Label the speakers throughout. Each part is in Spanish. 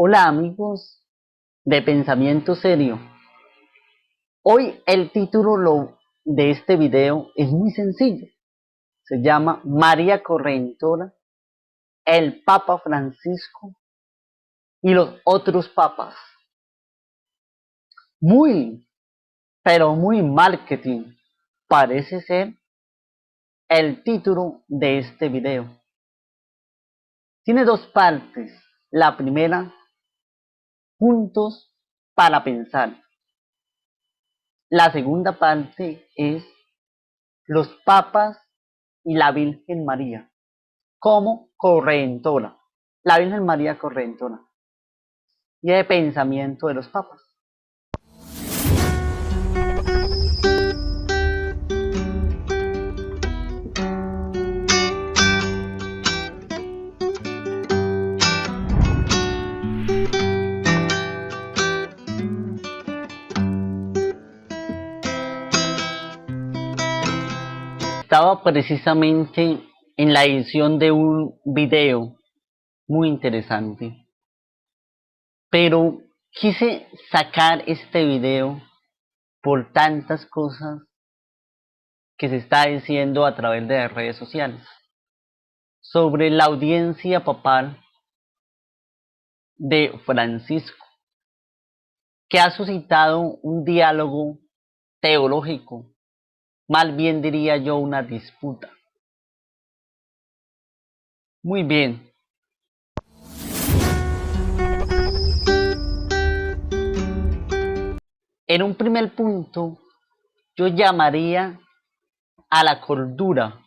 Speaker 1: Hola amigos de Pensamiento Serio. Hoy el de este video es muy sencillo. Se llama María Corredentora, el Papa Francisco y los otros papas. Muy, pero muy marketing parece ser el título de este video. Tiene dos partes. La primera, juntos para pensar. La segunda parte es los papas y la Virgen María como corredentora. La Virgen María corredentora. Y de pensamiento de los papas. Estaba precisamente en la edición de un video muy interesante, pero quise sacar este video por tantas cosas que se está diciendo a través de las redes sociales sobre la audiencia papal de Francisco, que ha suscitado un diálogo teológico, más bien diría yo una disputa. Muy bien, en un primer punto yo llamaría a la cordura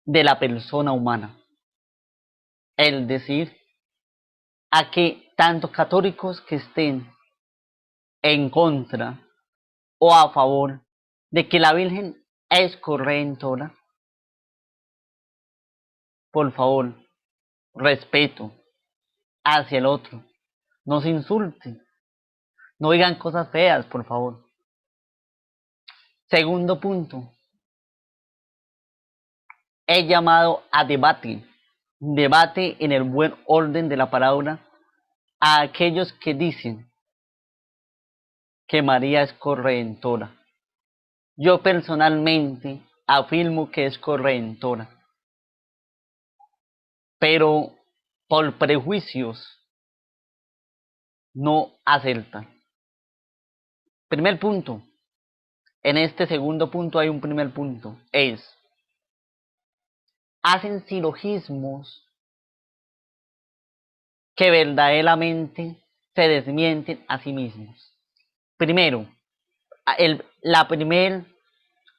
Speaker 1: de la persona humana, es decir, a que tanto católicos que estén en contra o a favor de que la Virgen es corredentora, por favor, respeto hacia el otro, no se insulten, no digan cosas feas, por favor. Segundo punto, he llamado a debate en el buen orden de la palabra, a aquellos que dicen que María es corredentora. Yo personalmente afirmo que es corredentora, pero por prejuicios no acertan. Primer punto. En este segundo punto hay un primer punto. Hacen silogismos que verdaderamente se desmienten a sí mismos. Primero, la primera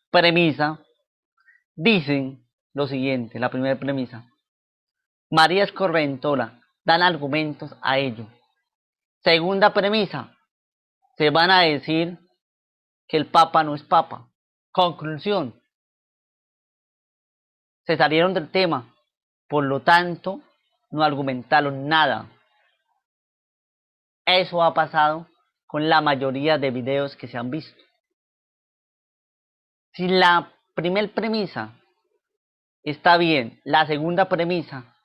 Speaker 1: premisa dicen lo siguiente, la primera premisa. María es corredentora, dan argumentos a ello. Segunda premisa, se van a decir que el Papa no es Papa. Conclusión, se salieron del tema, por lo tanto, no argumentaron nada. Eso ha pasado con la mayoría de videos que se han visto. Si la primera premisa está bien, la segunda premisa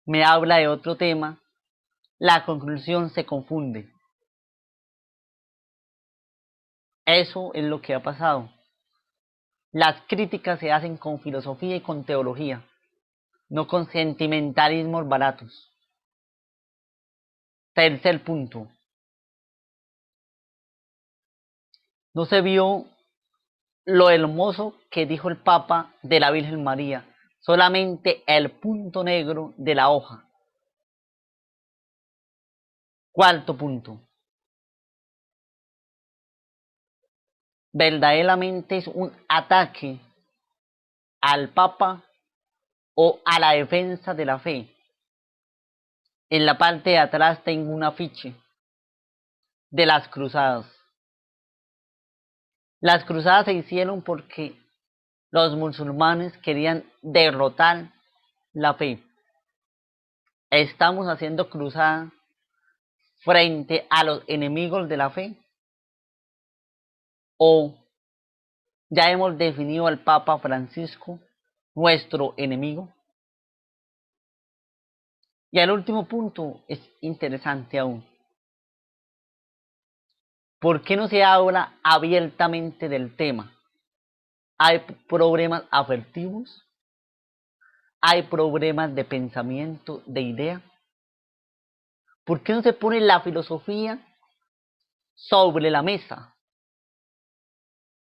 Speaker 1: me habla de otro tema, la conclusión se confunde. Eso es lo que ha pasado. Las críticas se hacen con filosofía y con teología, no con sentimentalismos baratos. Tercer punto. No se vio lo hermoso que dijo el Papa de la Virgen María, solamente el punto negro de la hoja. Cuarto punto. Verdaderamente es un ataque al Papa o a la defensa de la fe. En la parte de atrás tengo un afiche de las cruzadas. Las cruzadas se hicieron porque los musulmanes querían derrotar la fe. Estamos haciendo cruzada frente a los enemigos de la fe, o ya hemos definido al Papa Francisco nuestro enemigo. Y el último punto es interesante aún. ¿Por qué no se habla abiertamente del tema? Hay problemas afectivos, hay problemas de pensamiento, de idea. ¿Por qué no se pone la filosofía sobre la mesa?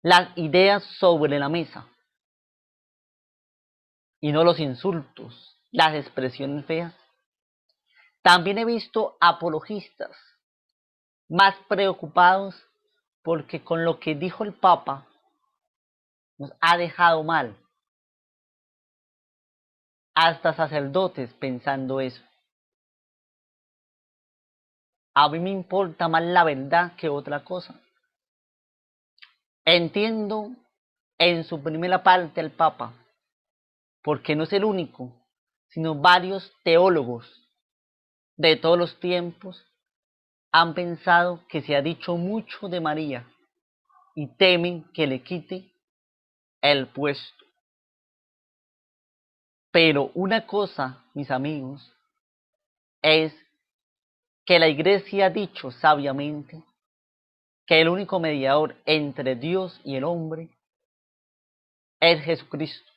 Speaker 1: Las ideas sobre la mesa. Y no los insultos, las expresiones feas. También he visto apologistas más preocupados porque con lo que dijo el Papa nos ha dejado mal. Hasta sacerdotes pensando eso. A mí me importa más la verdad que otra cosa. Entiendo en su primera parte el Papa, porque no es el único, sino varios teólogos de todos los tiempos han pensado que se ha dicho mucho de María y temen que le quite el puesto. Pero una cosa, mis amigos, es que la Iglesia ha dicho sabiamente que el único mediador entre Dios y el hombre es Jesucristo.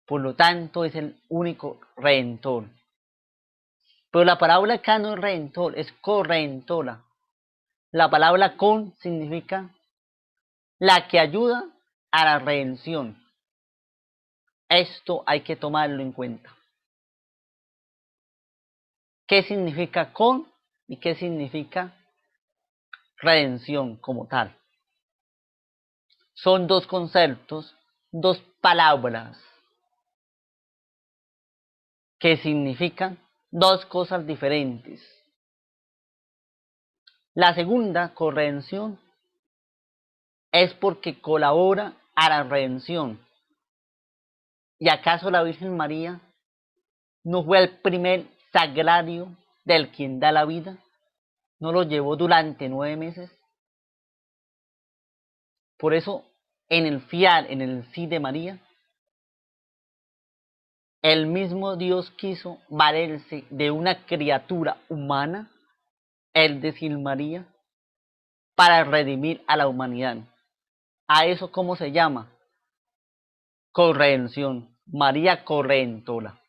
Speaker 1: Por lo tanto, es el único redentor. Pero la palabra acá no es redentor, es corredentora. La palabra con significa la que ayuda a la redención. Esto hay que tomarlo en cuenta. ¿Qué significa con y qué significa redención como tal? Son dos conceptos, dos palabras que significan dos cosas diferentes. La segunda, corredención, es porque colabora a la redención. ¿Y acaso la Virgen María no fue el primer sagrario del quien da la vida? ¿No lo llevó durante 9 meses? Por eso, en el fiar, en el sí de María, el mismo Dios quiso valerse de una criatura humana, el decir María, para redimir a la humanidad. ¿A eso cómo se llama? Corredención. María corredentora.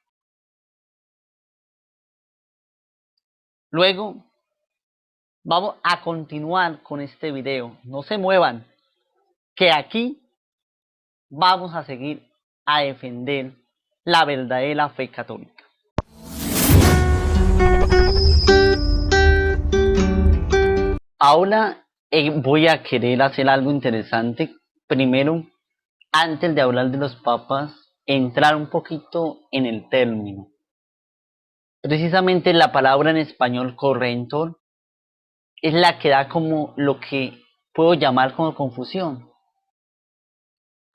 Speaker 1: Luego, vamos a continuar con este video. No se muevan, que aquí vamos a seguir a defender la verdadera fe católica. Ahora voy a querer hacer algo interesante. Primero, antes de hablar de los papas, entrar un poquito en el término. Precisamente la palabra en español correntor es la que da como lo que puedo llamar como confusión.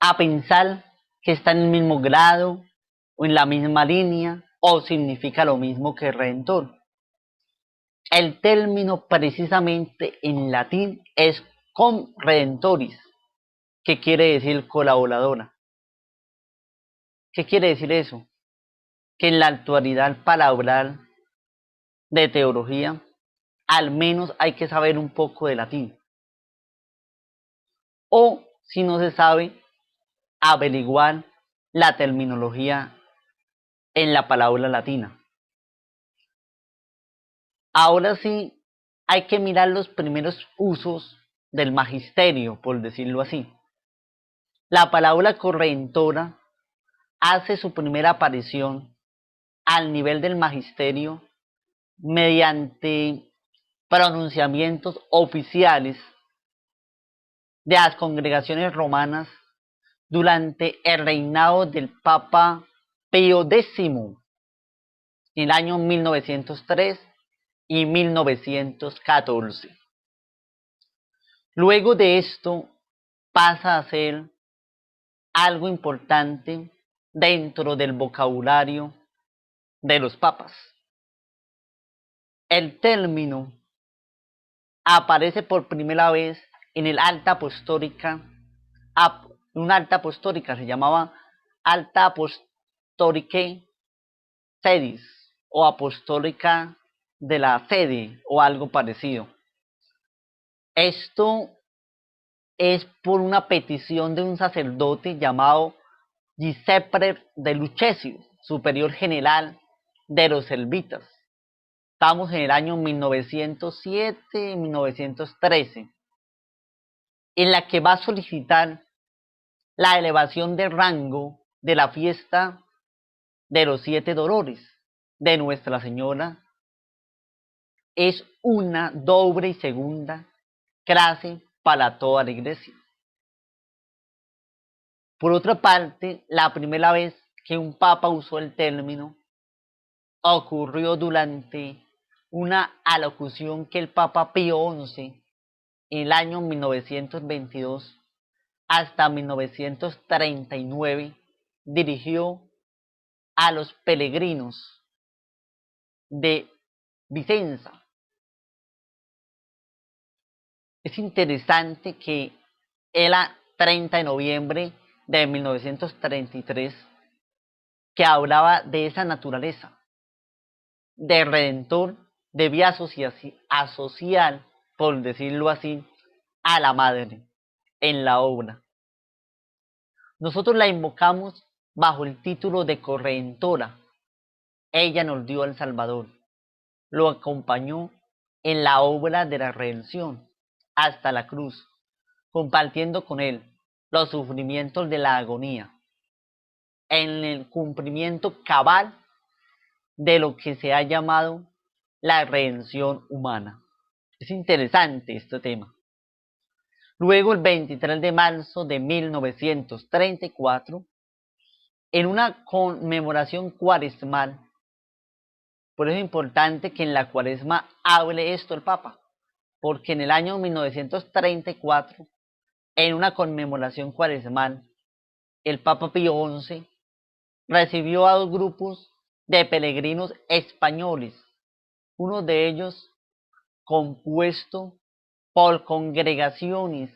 Speaker 1: A pensar que está en el mismo grado o en la misma línea o significa lo mismo que redentor. El término precisamente en latín es cum redentoris, que quiere decir colaboradora. ¿Qué quiere decir eso? Que en la actualidad para hablar de teología, al menos hay que saber un poco de latín. O si no se sabe, averiguar la terminología en la palabra latina. Ahora sí, hay que mirar los primeros usos del magisterio, por decirlo así. La palabra correntora hace su primera aparición al nivel del magisterio mediante pronunciamientos oficiales de las congregaciones romanas durante el reinado del Papa Pío X en el año 1903 y 1914. Luego de esto pasa a ser algo importante dentro del vocabulario de los papas. El término aparece por primera vez en el Alta Apostólica, una Alta Apostólica se llamaba Alta Apostolicae Sedis o apostólica de la sede o algo parecido. Esto es por una petición de un sacerdote llamado Giuseppe de Lucchesi, superior general de los Selvitas. Estamos en el año 1907-1913, en la que va a solicitar la elevación de rango de la fiesta de los 7 dolores de Nuestra Señora. Es una doble y segunda clase para toda la iglesia. Por otra parte, la primera vez que un papa usó el término ocurrió durante una alocución que el Papa Pío XI en el año 1922 hasta 1939 dirigió a los peregrinos de Vicenza. Es interesante que era 30 de noviembre de 1933 que hablaba de esa naturaleza de Redentor, debía asociar, por decirlo así, a la Madre en la obra. Nosotros la invocamos bajo el título de Corredentora. Ella nos dio al Salvador, lo acompañó en la obra de la redención hasta la cruz, compartiendo con él los sufrimientos de la agonía, en el cumplimiento cabal de lo que se ha llamado la redención humana. Es interesante este tema. Luego, el 23 de marzo de 1934, en una conmemoración cuaresmal, por eso es importante que en la cuaresma hable esto el Papa, porque en el año 1934, en una conmemoración cuaresmal, el Papa Pío XI recibió a 2 grupos de peregrinos españoles, uno de ellos compuesto por congregaciones,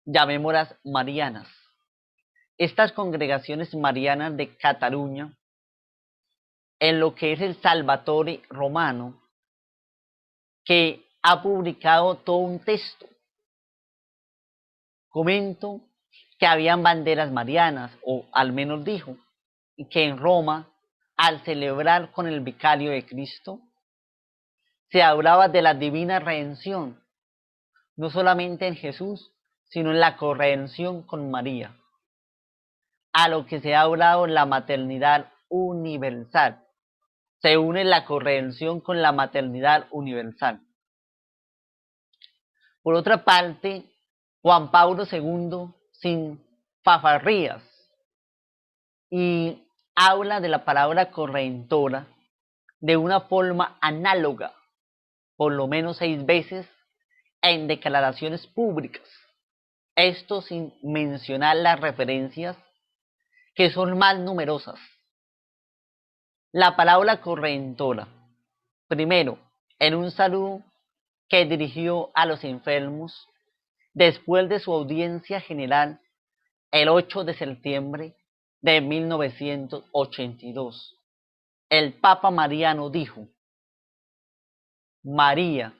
Speaker 1: llamémoslas marianas. Estas congregaciones marianas de Cataluña, en lo que es el Salvatore Romano, que ha publicado todo un texto. Comento que habían banderas marianas, o al menos dijo, y que en Roma, al celebrar con el vicario de Cristo, se hablaba de la divina redención, no solamente en Jesús, sino en la corredención con María, a lo que se ha hablado la maternidad universal. Se une la corredención con la maternidad universal. Por otra parte, Juan Pablo II, sin fanfarrias, y habla de la palabra corredentora de una forma análoga, por lo menos 6 veces, en declaraciones públicas. Esto sin mencionar las referencias, que son más numerosas. La palabra corredentora, primero, en un saludo que dirigió a los enfermos después de su audiencia general el 8 de septiembre de 1982. El Papa Mariano dijo: María,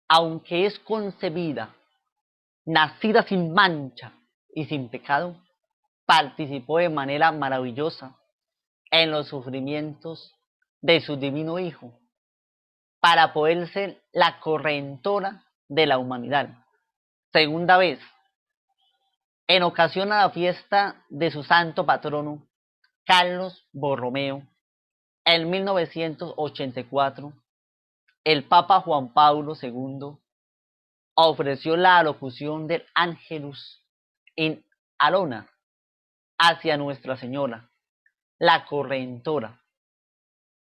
Speaker 1: aunque es concebida, nacida sin mancha y sin pecado, participó de manera maravillosa en los sufrimientos de su divino Hijo, para poder ser la corredentora de la humanidad. Segunda vez, en ocasión a la fiesta de su santo patrono, Carlos Borromeo, en 1984, el Papa Juan Pablo II ofreció la alocución del Angelus in Arona hacia Nuestra Señora, la corredentora.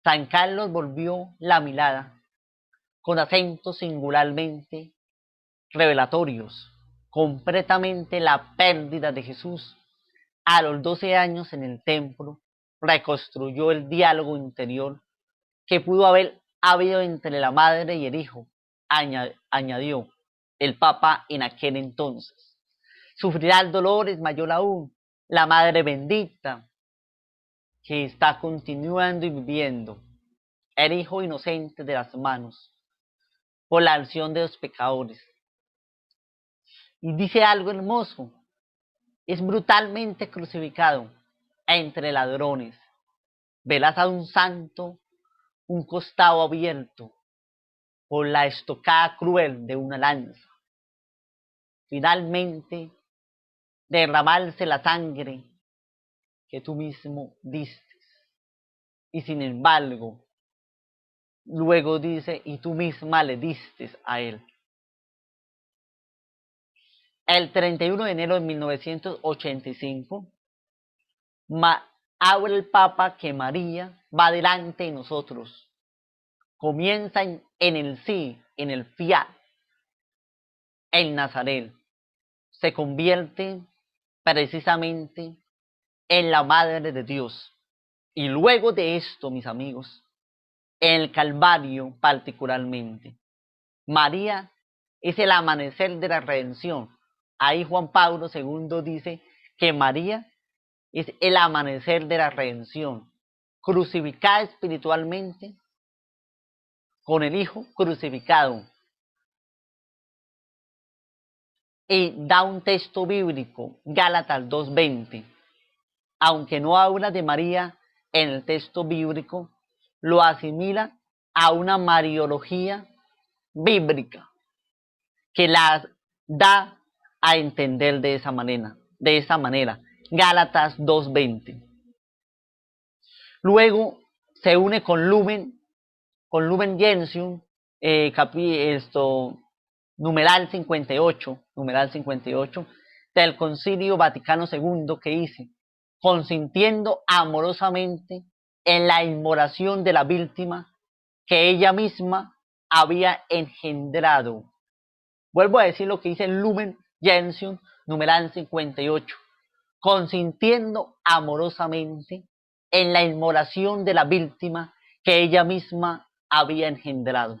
Speaker 1: San Carlos volvió la mirada con acentos singularmente revelatorios, completamente la pérdida de Jesús. A los 12 años en el templo, reconstruyó el diálogo interior que pudo haber habido entre la madre y el hijo, añadió el Papa en aquel entonces. Sufrirá el dolor, es mayor aún, la madre bendita, que está continuando y viviendo el Hijo inocente de las manos por la acción de los pecadores. Y dice algo hermoso, es brutalmente crucificado entre ladrones. Verás a un santo un costado abierto por la estocada cruel de una lanza. Finalmente, derramarse la sangre que tú mismo diste. Y sin embargo, luego dice, y tú misma le diste a él. El 31 de enero de 1985, habla el Papa que María va delante de nosotros. Comienza en el sí, en el fiat, en Nazaret. Se convierte precisamente en la Madre de Dios. Y luego de esto, mis amigos, en el Calvario particularmente, María es el amanecer de la redención. Ahí Juan Pablo II dice que María es el amanecer de la redención, crucificada espiritualmente con el Hijo crucificado. Y da un texto bíblico, Gálatas 2:20. Aunque no habla de María en el texto bíblico, lo asimila a una mariología bíblica que la da a entender de esa manera. Gálatas 2:20. Luego se une con Lumen Gentium, numeral 58 del Concilio Vaticano II, que dice, consintiendo amorosamente en la inmolación de la víctima que ella misma había engendrado. Vuelvo a decir lo que dice Lumen Gentium, numeral 58, consintiendo amorosamente en la inmolación de la víctima que ella misma había engendrado.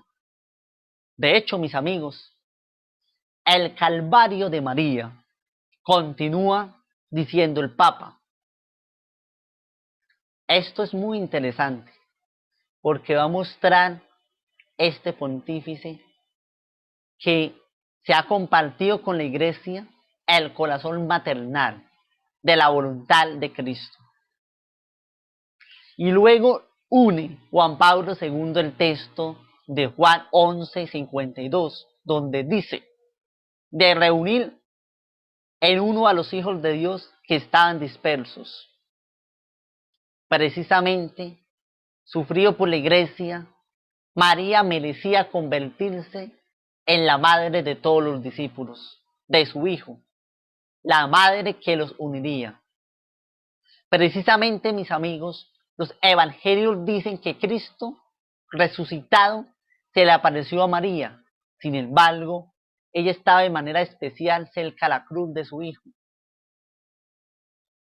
Speaker 1: De hecho, mis amigos, el Calvario de María, continúa diciendo el Papa. Esto es muy interesante porque va a mostrar este pontífice que se ha compartido con la Iglesia el corazón maternal de la voluntad de Cristo. Y luego une Juan Pablo II el texto de Juan 11:52, donde dice, de reunir en uno a los hijos de Dios que estaban dispersos. Precisamente, sufrido por la Iglesia, María merecía convertirse en la madre de todos los discípulos, de su Hijo, la madre que los uniría. Precisamente, mis amigos, los evangelios dicen que Cristo resucitado se le apareció a María. Sin embargo, ella estaba de manera especial cerca a la cruz de su Hijo.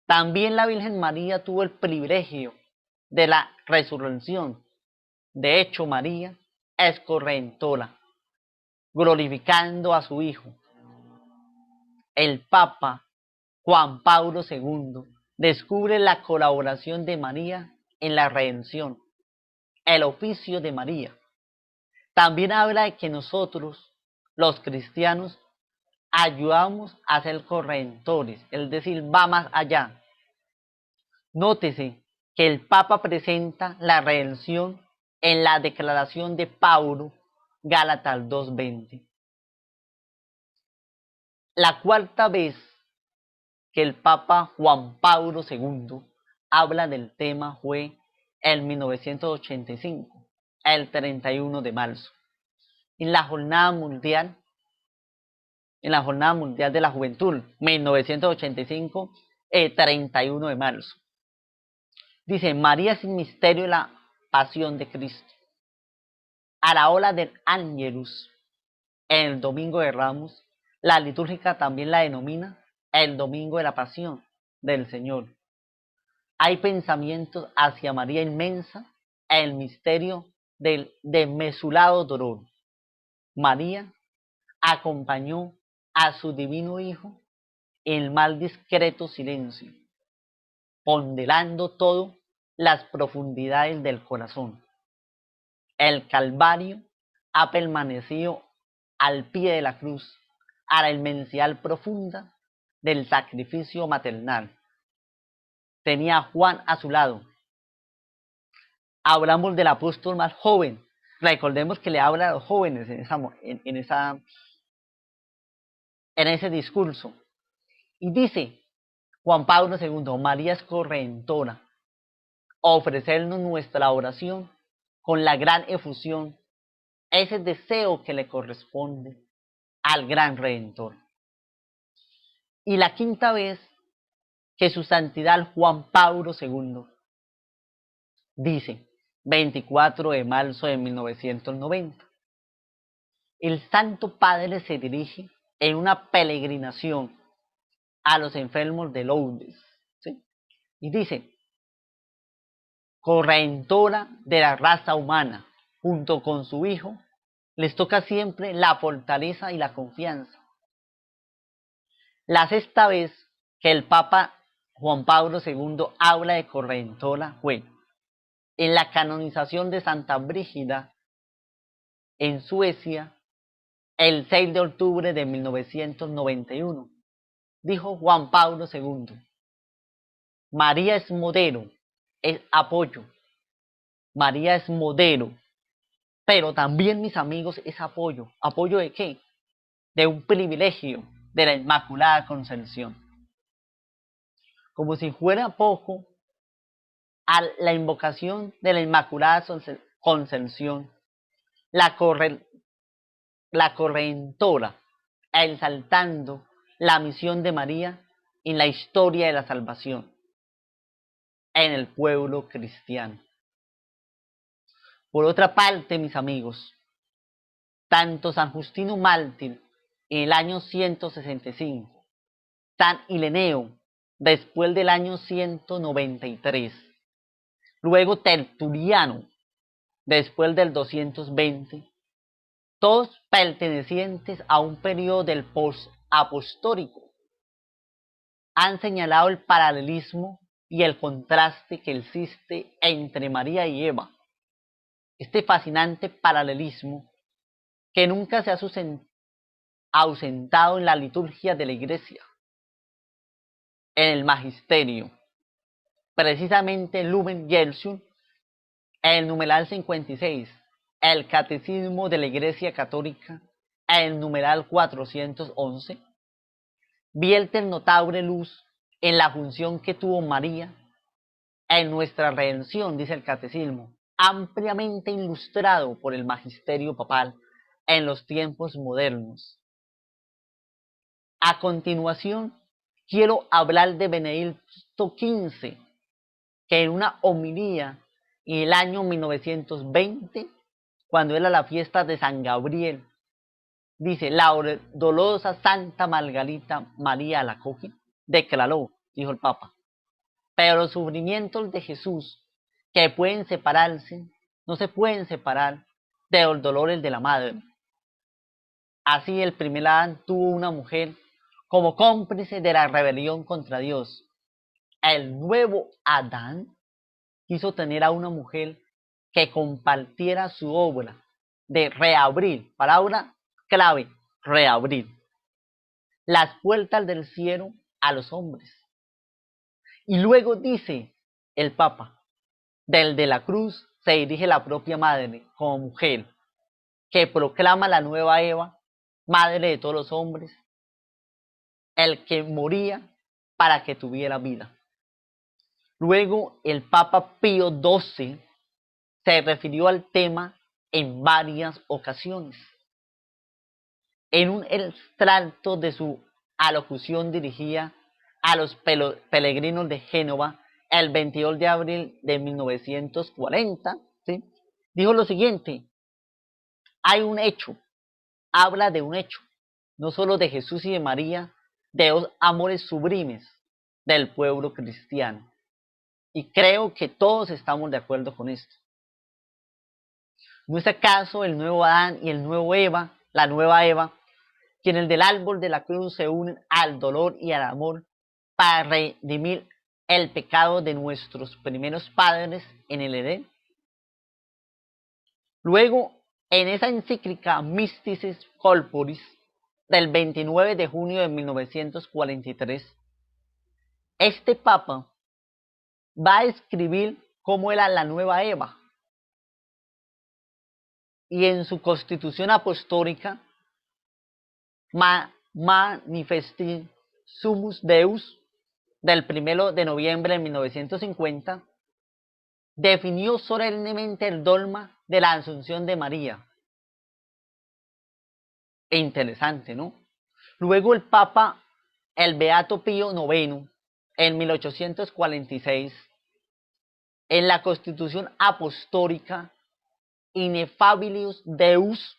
Speaker 1: También la Virgen María tuvo el privilegio de la resurrección. De hecho, María es corredentora, glorificando a su Hijo. El Papa Juan Pablo II descubre la colaboración de María en la redención, el oficio de María. También habla de que nosotros, los cristianos, ayudamos a ser corredentores, es decir, va más allá. Nótese que el Papa presenta la redención en la declaración de Paulo, Gálatas 2:20. La cuarta vez que el Papa Juan Pablo II habla del tema fue en 1985, el 31 de marzo, en la Jornada Mundial de la Juventud, 1985, 31 de marzo. Dice, María es el misterio de la pasión de Cristo. A la hora del Ángelus, en el Domingo de Ramos, la litúrgica también la denomina el Domingo de la Pasión del Señor. Hay pensamientos hacia María inmensa, el misterio del desmesurado dolor. María acompañó a su divino Hijo en el más discreto silencio, ponderando todo las profundidades del corazón. El Calvario ha permanecido al pie de la cruz a la inmensidad profunda del sacrificio maternal. Tenía a Juan a su lado. Hablamos del apóstol más joven. Recordemos que le habla a los jóvenes en ese discurso. Y dice Juan Pablo II, María es corredentora, ofrecernos nuestra oración con la gran efusión, ese deseo que le corresponde al gran Redentor. Y la quinta vez que su santidad Juan Pablo II dice, 24 de marzo de 1990, el Santo Padre se dirige en una peregrinación a los enfermos de Lourdes, ¿sí? Y dice, corredentora de la raza humana, junto con su Hijo, les toca siempre la fortaleza y la confianza. La sexta vez que el Papa Juan Pablo II habla de corredentora fue en la canonización de Santa Brígida en Suecia el 6 de octubre de 1991. Dijo Juan Pablo II, María es modelo, es apoyo. María es modelo, pero también, mis amigos, es apoyo. ¿Apoyo de qué? De un privilegio de la Inmaculada Concepción. Como si fuera poco, a la invocación de la Inmaculada Concepción, la corredentora, exaltando la misión de María en la historia de la salvación en el pueblo cristiano. Por otra parte, mis amigos, tanto San Justino Mártir en el año 165, San Ireneo después del año 193, luego Tertuliano después del 220, todos pertenecientes a un periodo del post-apostólico, han señalado el paralelismo y el contraste que existe entre María y Eva. Este fascinante paralelismo que nunca se ha ausentado en la liturgia de la Iglesia, en el magisterio. Precisamente Lumen Gentium, en el numeral 56, el Catecismo de la Iglesia Católica, en el numeral 411, vierte notable luz en la función que tuvo María en nuestra redención, dice el Catecismo, ampliamente ilustrado por el magisterio papal en los tiempos modernos. A continuación, quiero hablar de Benedicto XV, que en una homilía en el año 1920, cuando era la fiesta de San Gabriel, dice, la dolorosa Santa Margarita María Alacoque declaró, dijo el Papa, pero los sufrimientos de Jesús que pueden separarse, no se pueden separar de los dolores de la madre. Así el primer Adán tuvo una mujer como cómplice de la rebelión contra Dios. El nuevo Adán quiso tener a una mujer que compartiera su obra de reabrir, palabra clave, reabrir las puertas del cielo a los hombres. Y luego dice el Papa, del de la cruz se dirige la propia madre como mujer, que proclama la nueva Eva, madre de todos los hombres, el que moría para que tuviera vida. Luego el Papa Pío XII se refirió al tema en varias ocasiones. En un extracto de su alocución dirigida a los peregrinos de Génova el 22 de abril de 1940, ¿sí?, dijo lo siguiente, hay un hecho, habla de un hecho, no solo de Jesús y de María, de dos amores sublimes del pueblo cristiano. Y creo que todos estamos de acuerdo con esto. ¿No es acaso el nuevo Adán y el nuevo Eva, la nueva Eva, quienes del árbol de la cruz se unen al dolor y al amor para redimir el pecado de nuestros primeros padres en el Edén. Luego, en esa encíclica Mysticis Corporis del 29 de junio de 1943, este papa va a escribir cómo era la nueva Eva. Y en su constitución apostólica, Manifesti Sumus Deus, del 1 de noviembre de 1950, definió solemnemente el dogma de la Asunción de María. Interesante, ¿no? Luego el Papa, el Beato Pío IX, en 1846, en la Constitución Apostólica Ineffabilius Deus,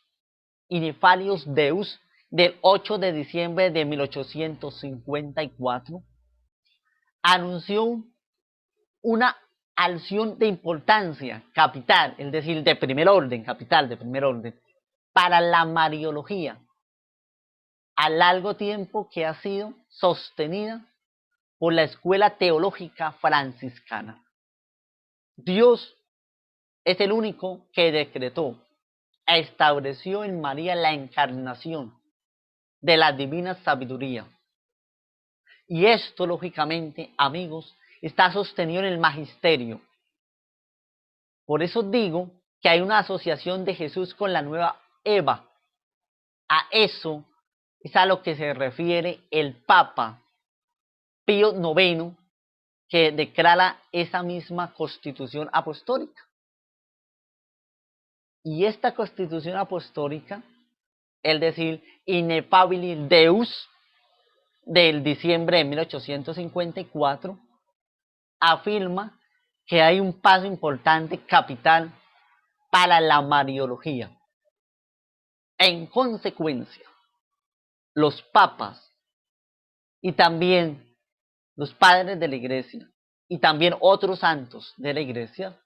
Speaker 1: del 8 de diciembre de 1854, anunció una acción de importancia capital, es decir, de primer orden, capital, de primer orden, para la Mariología, a largo tiempo que ha sido sostenida por la Escuela Teológica Franciscana. Dios es el único que decretó, estableció en María la encarnación de la divina sabiduría. Y esto, lógicamente, amigos, está sostenido en el magisterio. Por eso digo que hay una asociación de Jesús con la nueva Eva. A eso es a lo que se refiere el Papa Pío IX, que declara esa misma constitución apostólica. Y esta constitución apostólica, es decir, Ineffabilis Deus, del diciembre de 1854, afirma que hay un paso importante capital para la Mariología. En consecuencia, los papas y también los padres de la Iglesia y también otros santos de la Iglesia,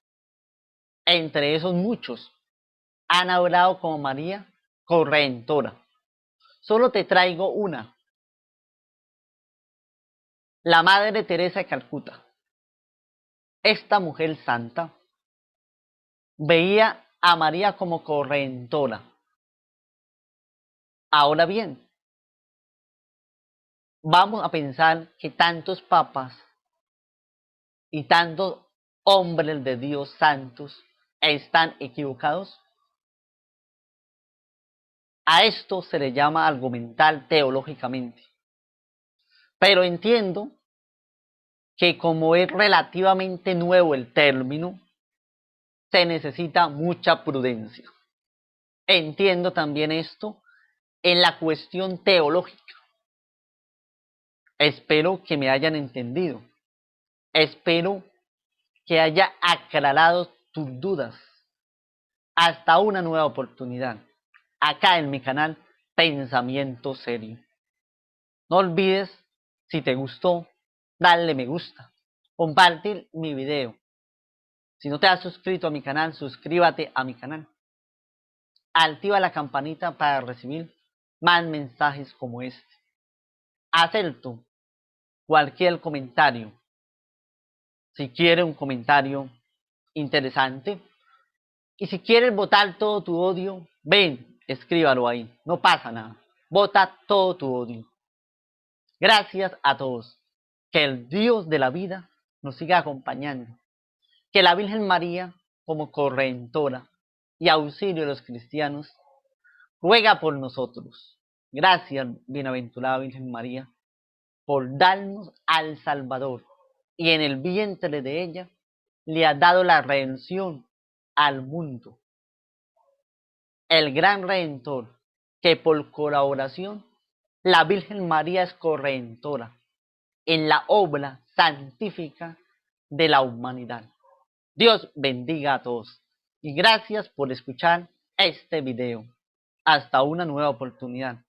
Speaker 1: entre esos muchos, han hablado como María Corredentora. Solo te traigo una. La Madre Teresa de Calcuta. Esta mujer santa veía a María como corredentora. Ahora bien, vamos a pensar que tantos papas y tantos hombres de Dios santos están equivocados. A esto se le llama argumentar teológicamente. Pero entiendo que como es relativamente nuevo el término, se necesita mucha prudencia. Entiendo también esto en la cuestión teológica. Espero que me hayan entendido. Espero que haya aclarado tus dudas. Hasta una nueva oportunidad. Acá en mi canal Pensamiento Serio. No olvides, si te gustó, darle me gusta. Compartir mi video. Si no te has suscrito a mi canal, suscríbete a mi canal. Activa la campanita para recibir más mensajes como este. Acepto cualquier comentario. Si quieres un comentario interesante. Y si quieres botar todo tu odio, ven, escríbalo ahí. No pasa nada. Bota todo tu odio. Gracias a todos. Que el Dios de la vida nos siga acompañando. Que la Virgen María, como corredentora y auxilio de los cristianos, ruega por nosotros. Gracias, bienaventurada Virgen María, por darnos al Salvador. Y en el vientre de ella le ha dado la redención al mundo. El gran Redentor, que por colaboración la Virgen María es corredentora en la obra santífica de la humanidad. Dios bendiga a todos y gracias por escuchar este video. Hasta una nueva oportunidad.